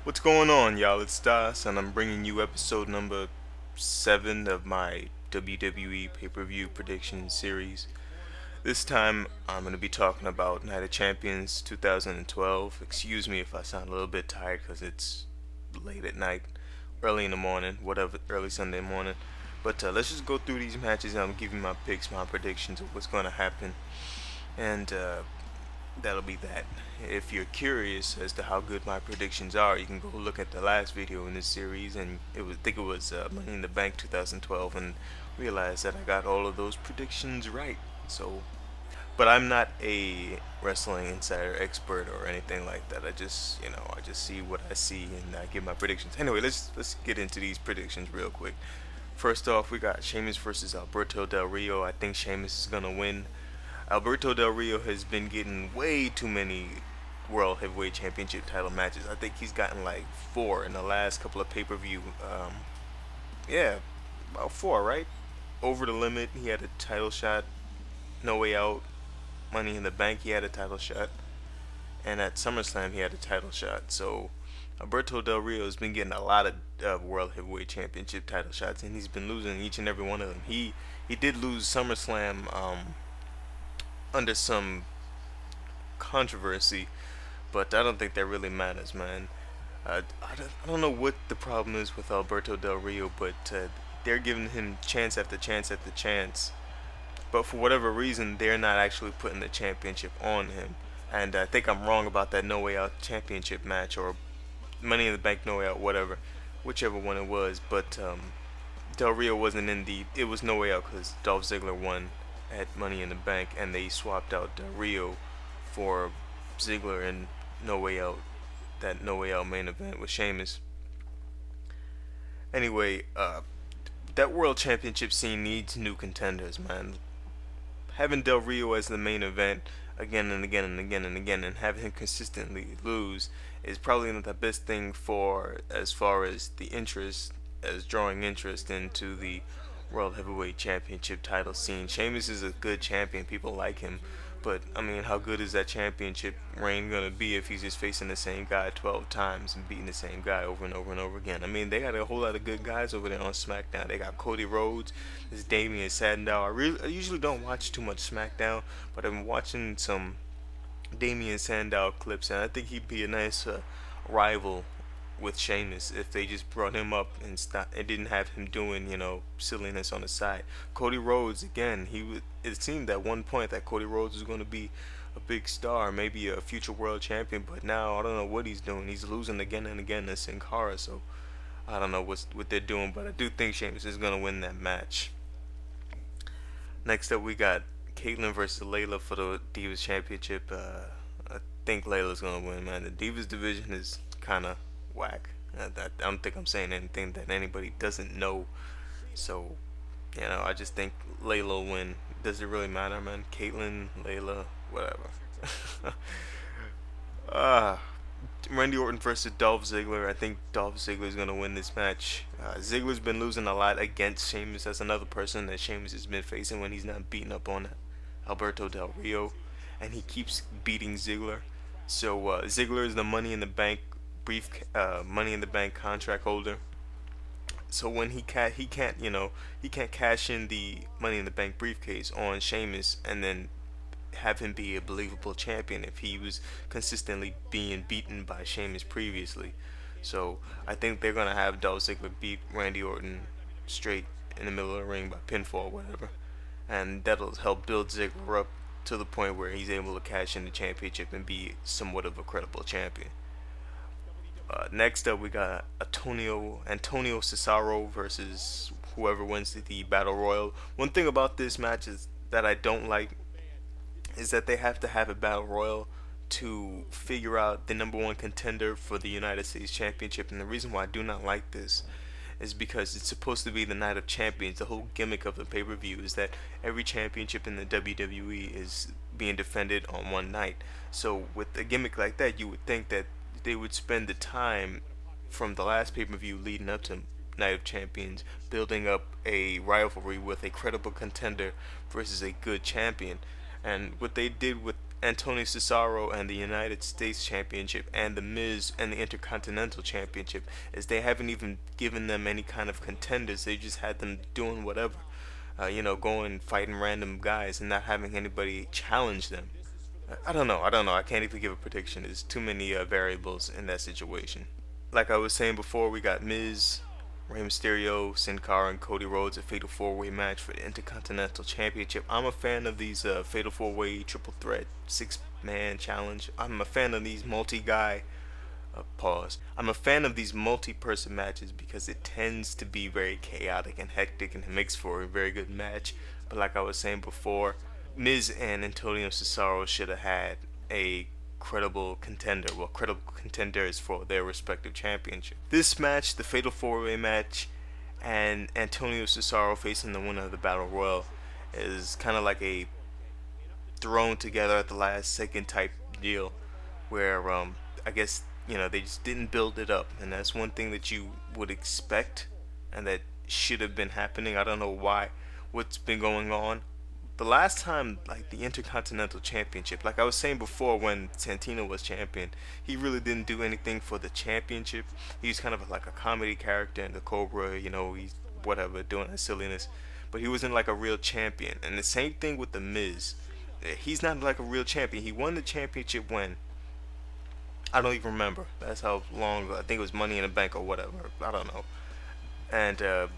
What's going on, y'all? It's Das, and I'm bringing you episode number 7 of my WWE pay-per-view prediction series. This time, I'm going to be talking about Night of Champions 2012. Excuse me if I sound a little bit tired because it's late at night, early in the morning, whatever, early Sunday morning. But let's just go through these matches, and I'm giving my picks, my predictions of what's going to happen. And that'll be that. If you're curious as to how good my predictions are, you can go look at the last video in this series, and I think it was Money in the Bank 2012, and realize that I got all of those predictions right. So, but I'm not a wrestling insider expert or anything like that. I just see what I see and I give my predictions. Anyway, let's get into these predictions real quick. First off, we got Sheamus versus Alberto Del Rio. I think Sheamus is gonna win. Alberto Del Rio has been getting way too many World Heavyweight Championship title matches. I think he's gotten like 4 in the last couple of pay-per-view. Yeah, about 4, right? Over the Limit, he had a title shot. No Way Out, Money in the Bank, he had a title shot. And at SummerSlam, he had a title shot. So Alberto Del Rio has been getting a lot of World Heavyweight Championship title shots, and he's been losing each and every one of them. He did lose SummerSlam under some controversy, but I don't think that really matters, man. I don't know what the problem is with Alberto Del Rio, but they're giving him chance after chance after chance. But for whatever reason, they're not actually putting the championship on him. And I think I'm wrong about that No Way Out championship match or Money in the Bank No Way Out, whatever, whichever one it was. But Del Rio wasn't in the. It was No Way Out because Dolph Ziggler won at Money in the Bank, and they swapped out Del Rio for Ziggler and No Way Out. That No Way Out main event with Sheamus. Anyway, that World Championship scene needs new contenders, man. Having Del Rio as the main event again and again and again and again, and having him consistently lose is probably not the best thing for as far as the interest, as drawing interest into the World Heavyweight Championship title scene. Sheamus is a good champion, people like him, but I mean, how good is that championship reign gonna be if he's just facing the same guy 12 times and beating the same guy over and over and over again? I mean, they got a whole lot of good guys over there on SmackDown. They got Cody Rhodes, this Damian Sandow. I usually don't watch too much SmackDown, but I've been watching some Damian Sandow clips, and I think he'd be a nice rival with Sheamus if they just brought him up and didn't have him doing silliness on the side. Cody Rhodes again, it seemed at one point that Cody Rhodes was going to be a big star, maybe a future world champion, but now I don't know what he's doing. He's losing again and again to Sin Cara, so I don't know what they're doing, but I do think Sheamus is going to win that match. Next up, we got Caitlyn versus Layla for the Divas Championship. I think Layla's going to win, man. The Divas division is kind of whack. I don't think I'm saying anything that anybody doesn't know. So, I just think Layla will win. Does it really matter, man? Caitlyn, Layla, whatever. Ah, Randy Orton versus Dolph Ziggler. I think Dolph Ziggler is gonna win this match. Ziggler's been losing a lot against Sheamus. That's another person that Sheamus has been facing when he's not beating up on Alberto Del Rio, and he keeps beating Ziggler. So Ziggler is the Money in the Bank contract holder. So when he can't cash in the Money in the Bank briefcase on Sheamus and then have him be a believable champion if he was consistently being beaten by Sheamus previously. So I think they're gonna have Dolph Ziggler beat Randy Orton straight in the middle of the ring by pinfall or whatever, and that'll help build Ziggler up to the point where he's able to cash in the championship and be somewhat of a credible champion. Next up, we got Antonio Cesaro versus whoever wins the Battle Royal. One thing about this match is that I don't like is that they have to have a Battle Royal to figure out the number one contender for the United States Championship. And the reason why I do not like this is because it's supposed to be the Night of Champions. The whole gimmick of the pay-per-view is that every championship in the WWE is being defended on one night. So with a gimmick like that, you would think that they would spend the time from the last pay-per-view leading up to Night of Champions building up a rivalry with a credible contender versus a good champion. And what they did with Antonio Cesaro and the United States Championship and the Miz and the Intercontinental Championship is they haven't even given them any kind of contenders. They just had them doing whatever, going fighting random guys and not having anybody challenge them. I don't know. I don't know. I can't even give a prediction. There's too many variables in that situation. Like I was saying before, we got Miz, Rey Mysterio, Sin Cara, and Cody Rhodes, a Fatal 4-Way match for the Intercontinental Championship. I'm a fan of these Fatal 4-Way triple threat 6-man challenge. I'm a fan of these multi-guy pause. I'm a fan of these multi-person matches because it tends to be very chaotic and hectic, and it makes for a very good match. But like I was saying before, Miz and Antonio Cesaro should have had a credible contenders for their respective championship. This match, the Fatal 4-Way match, and Antonio Cesaro facing the winner of the Battle Royal is kind of like a thrown together at the last second type deal where I guess they just didn't build it up, and that's one thing that you would expect and that should have been happening. I don't know what's been going on. The last time, like the Intercontinental Championship, like I was saying before, when Santino was champion, he really didn't do anything for the championship. He was kind of like a comedy character in the Cobra, he's whatever doing that silliness, but he wasn't like a real champion. And the same thing with the Miz. He's not like a real champion. He won the championship when I don't even remember. That's how long ago. I think it was Money in the Bank or whatever. I don't know. And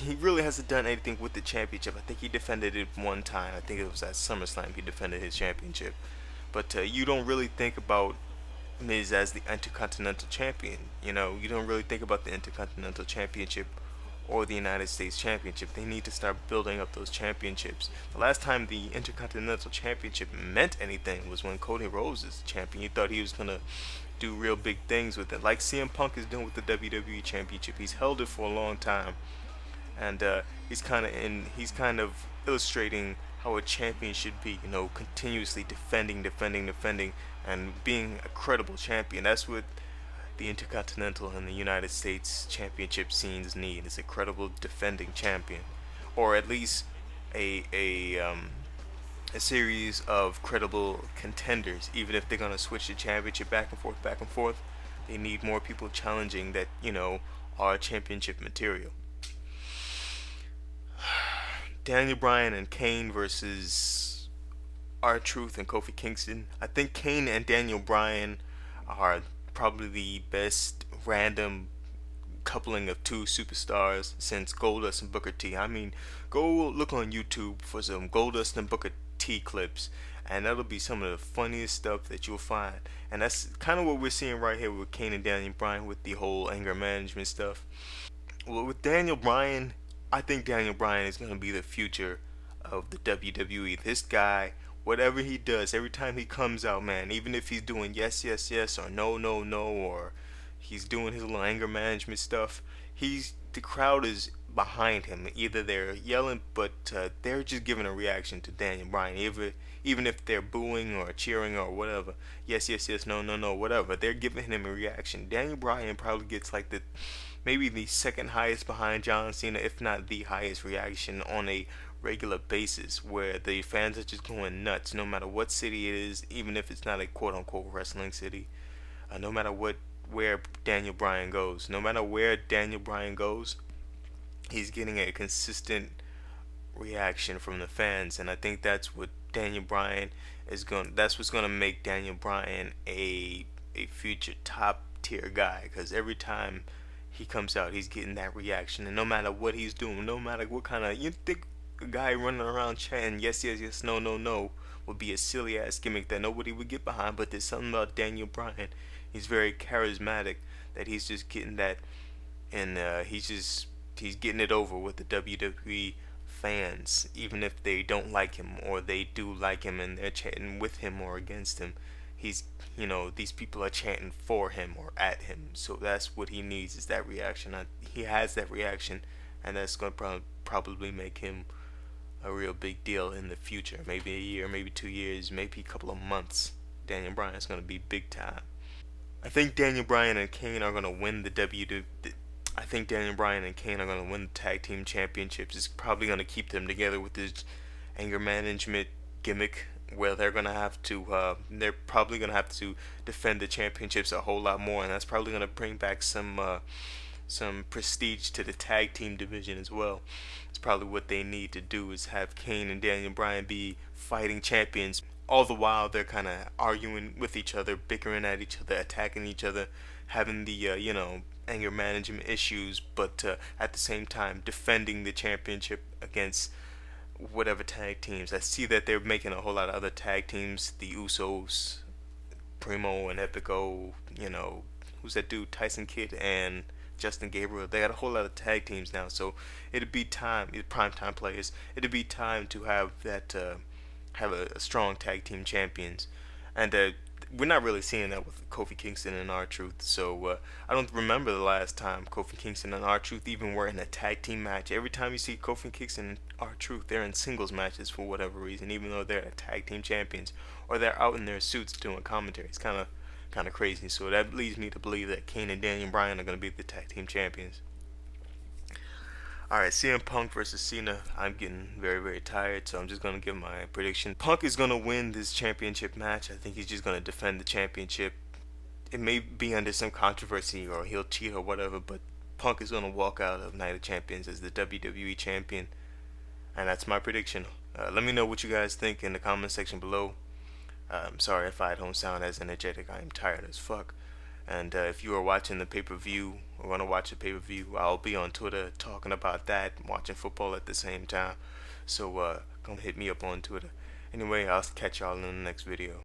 he really hasn't done anything with the championship. I think he defended it one time. I think it was at SummerSlam he defended his championship. But you don't really think about Miz as the Intercontinental Champion. You don't really think about the Intercontinental Championship or the United States Championship. They need to start building up those championships. The last time the Intercontinental Championship meant anything was when Cody Rhodes is champion. You thought he was going to do real big things with it, like CM Punk is doing with the WWE Championship. He's held it for a long time, and he's kind of illustrating how a champion should be. Continuously defending, and being a credible champion. That's what the Intercontinental and the United States Championship scenes need. Is a credible defending champion, or at least a series of credible contenders. Even if they're gonna switch the championship back and forth, they need more people challenging that are championship material. Daniel Bryan and Kane versus R-Truth and Kofi Kingston. I think Kane and Daniel Bryan are probably the best random coupling of two superstars since Goldust and Booker T. I mean, go look on YouTube for some Goldust and Booker T clips, and that'll be some of the funniest stuff that you'll find. And that's kind of what we're seeing right here with Kane and Daniel Bryan with the whole anger management stuff. Well, with Daniel Bryan, I think Daniel Bryan is going to be the future of the WWE. This guy, whatever he does, every time he comes out, man, even if he's doing yes, yes, yes, or no, no, no, or he's doing his little anger management stuff, the crowd is behind him. Either they're yelling, but they're just giving a reaction to Daniel Bryan. Even if they're booing or cheering or whatever, yes, yes, yes, no, no, no, whatever, they're giving him a reaction. Daniel Bryan probably gets like maybe the second highest behind John Cena, if not the highest reaction on a regular basis, where the fans are just going nuts no matter what city it is, even if it's not a quote unquote wrestling city. No matter where Daniel Bryan goes, he's getting a consistent reaction from the fans, and I think that's what Daniel Bryan that's what's gonna make Daniel Bryan a future top tier guy, because every time he comes out, he's getting that reaction, and no matter what he's doing, no matter what kind of, you think a guy running around chanting yes, yes, yes, no, no, no would be a silly ass gimmick that nobody would get behind, but there's something about Daniel Bryan. He's very charismatic that he's just getting that, and he's getting it over with the WWE fans, even if they don't like him or they do like him and they're chanting with him or against him. These people are chanting for him or at him, so that's what he needs, is that reaction. He has that reaction, and that's going to probably make him a real big deal in the future. Maybe a year, maybe 2 years, maybe a couple of months. Daniel Bryan is going to be big time. I think Daniel Bryan and Kane are going to win I think Daniel Bryan and Kane are going to win the tag team championships. It's probably going to keep them together with this anger management gimmick where they're probably gonna have to defend the championships a whole lot more, and that's probably gonna bring back some prestige to the tag team division as well. It's probably what they need to do is have Kane and Daniel Bryan be fighting champions. All the while they're kind of arguing with each other, bickering at each other, attacking each other, having the anger management issues, but at the same time defending the championship against whatever tag teams. I see that they're making a whole lot of other tag teams, the Usos, Primo and Epico, who's that dude, Tyson Kidd and Justin Gabriel. They got a whole lot of tag teams now, so it'd be time, prime time players. It'd be time to have that, have a strong tag team champions, and we're not really seeing that with Kofi Kingston and R-Truth. So I don't remember the last time Kofi Kingston and R-Truth even were in a tag team match. Every time you see Kofi Kingston and R-Truth, they're in singles matches for whatever reason, even though they're tag team champions, or they're out in their suits doing commentary. It's kind of crazy. So that leads me to believe that Kane and Daniel Bryan are going to be the tag team champions. Alright, CM Punk versus Cena. I'm getting very, very tired, so I'm just going to give my prediction. Punk is going to win this championship match. I think he's just going to defend the championship. It may be under some controversy or he'll cheat or whatever, but Punk is going to walk out of Night of Champions as the WWE Champion. And that's my prediction. Let me know what you guys think in the comment section below. I'm sorry if I don't sound as energetic. I am tired as fuck. And if you are watching the pay-per-view or want to watch the pay-per-view, I'll be on Twitter talking about that, watching football at the same time. So come hit me up on Twitter. Anyway, I'll catch y'all in the next video.